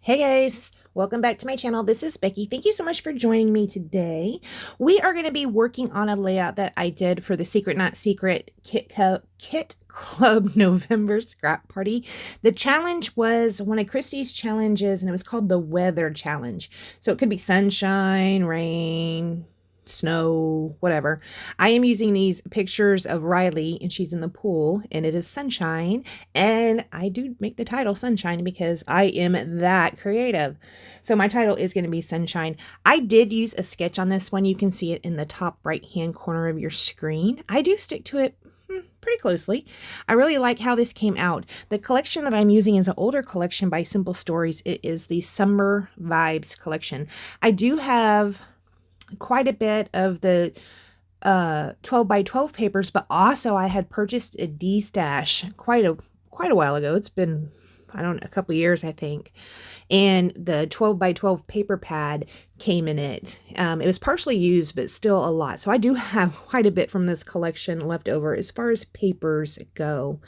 Hey guys, welcome back to my channel. This is Becky. Thank you so much for joining me today. We are going to be working on a layout that I did for the Secret Not Secret Kit Club November scrap party. The challenge was one of Christy's challenges and it was called the Weather Challenge. So it could be sunshine, rain, snow, whatever. I am using these pictures of Riley and she's in the pool and it is sunshine, and I do make the title sunshine because I am that creative. So my title is going to be sunshine. I did use a sketch on this one. You can see it in the top right hand corner of your screen. I do stick to it pretty closely. I really like how this came out. The collection that I'm using is an older collection by Simple Stories. It is the Summer Vibes collection. I do have quite a bit of the 12 by 12 papers, but also I had purchased a D-stash quite a while ago. It's been, I don't know, a couple of years, I think. And the 12 by 12 paper pad came in it. It was partially used, but still a lot. So I do have quite a bit from this collection left over as far as papers go.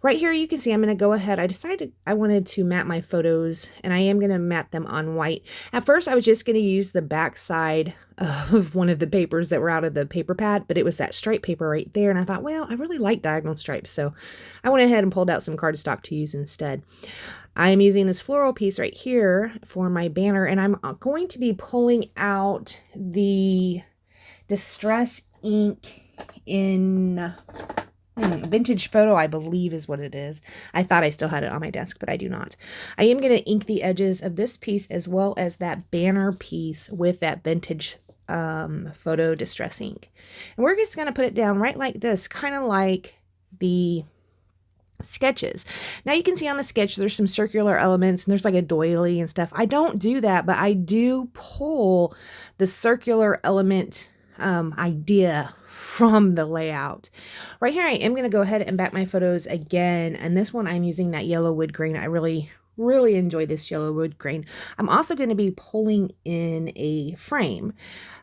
Right here, you can see I'm going to go ahead. I decided I wanted to mat my photos, and I am going to mat them on white. At first, I was just going to use the back side of one of the papers that were out of the paper pad, but it was that stripe paper right there. And I thought, well, I really like diagonal stripes. So I went ahead and pulled out some cardstock to use instead. I'm using this floral piece right here for my banner, and I'm going to be pulling out the Distress ink in Vintage Photo, I believe is what it is. I thought I still had it on my desk, but I do not. I am going to ink the edges of this piece as well as that banner piece with that Vintage Photo Distress ink. And we're just going to put it down right like this, kind of like the sketches. Now you can see on the sketch there's some circular elements and there's like a doily and stuff. I don't do that, but I do pull the circular element idea from the layout. Right here I am going to go ahead and back my photos again, and this one I'm using that yellow wood grain. I really enjoy this yellow wood grain. I'm also going to be pulling in a frame.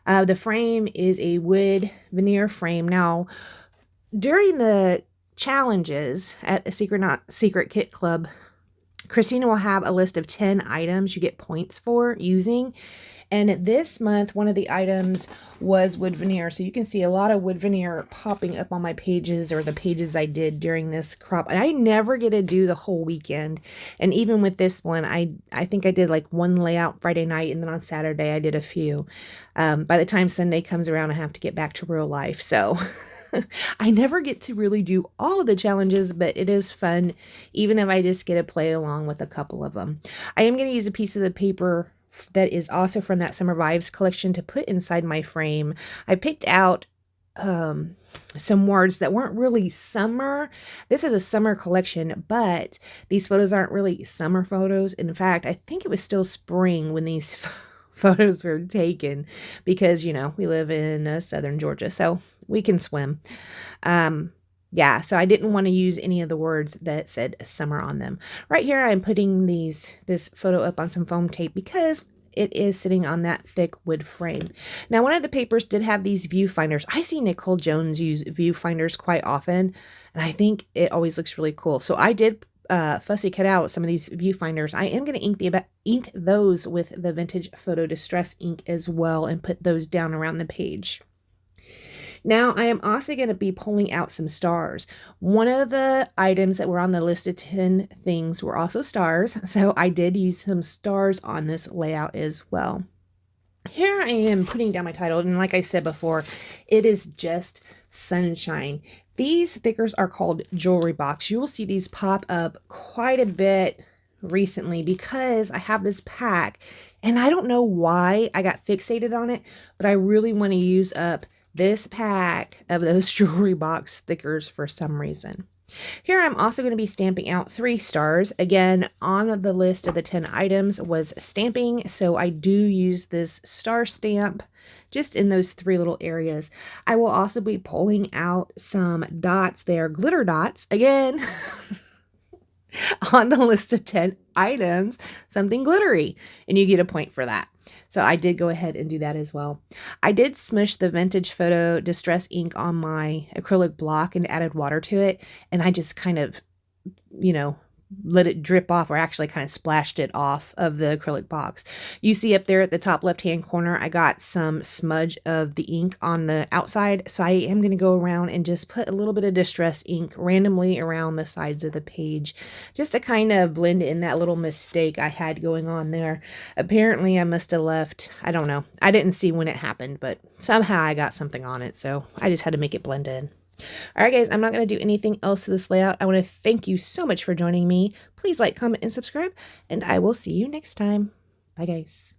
The frame is a wood veneer frame. Now during the challenges at the Secret Not Secret Kit Club, Christina will have a list of 10 items you get points for using. And this month, one of the items was wood veneer. So you can see a lot of wood veneer popping up on my pages, or the pages I did during this crop. And I never get to do the whole weekend. And even with this one, I think I did like one layout Friday night, and then on Saturday I did a few. By the time Sunday comes around, I have to get back to real life. So I never get to really do all of the challenges, but it is fun, even if I just get to play along with a couple of them. I am going to use a piece of the paper that is also from that Summer Vibes collection to put inside my frame. I picked out some words that weren't really summer. This is a summer collection, but these photos aren't really summer photos. In fact, I think it was still spring when these photos were taken, because, you know, we live in southern Georgia, so we can swim. Yeah, so I didn't want to use any of the words that said summer on them. Right here, I'm putting this photo up on some foam tape because it is sitting on that thick wood frame. Now, one of the papers did have these viewfinders. I see Nicole Jones use viewfinders quite often, and I think it always looks really cool. So I did fussy cut out some of these viewfinders. I am going to ink those with the Vintage Photo Distress ink as well, and put those down around the page. Now, I am also going to be pulling out some stars. One of the items that were on the list of 10 things were also stars, so I did use some stars on this layout as well. Here I am putting down my title, and like I said before, it is just sunshine. These stickers are called jewelry box. You will see these pop up quite a bit recently because I have this pack, and I don't know why I got fixated on it, but I really want to use up this pack of those jewelry box stickers for some reason. Here I'm also going to be stamping out 3 stars. Again, on the list of the 10 items was stamping, so I do use this star stamp just in those 3 little areas. I will also be pulling out some dots there, glitter dots, again, on the list of 10 items, something glittery, and you get a point for that. So I did go ahead and do that as well. I did smush the Vintage Photo Distress ink on my acrylic block and added water to it. And I just kind of, you know, let it drip off, or actually kind of splashed it off of the acrylic box. You see up there at the top left-hand corner, I got some smudge of the ink on the outside. So I am going to go around and just put a little bit of distress ink randomly around the sides of the page, just to kind of blend in that little mistake I had going on there. Apparently I must have left, I don't know, I didn't see when it happened, but somehow I got something on it. So I just had to make it blend in. All right, guys, I'm not going to do anything else to this layout. I want to thank you so much for joining me. Please like, comment, and subscribe, and I will see you next time. Bye, guys.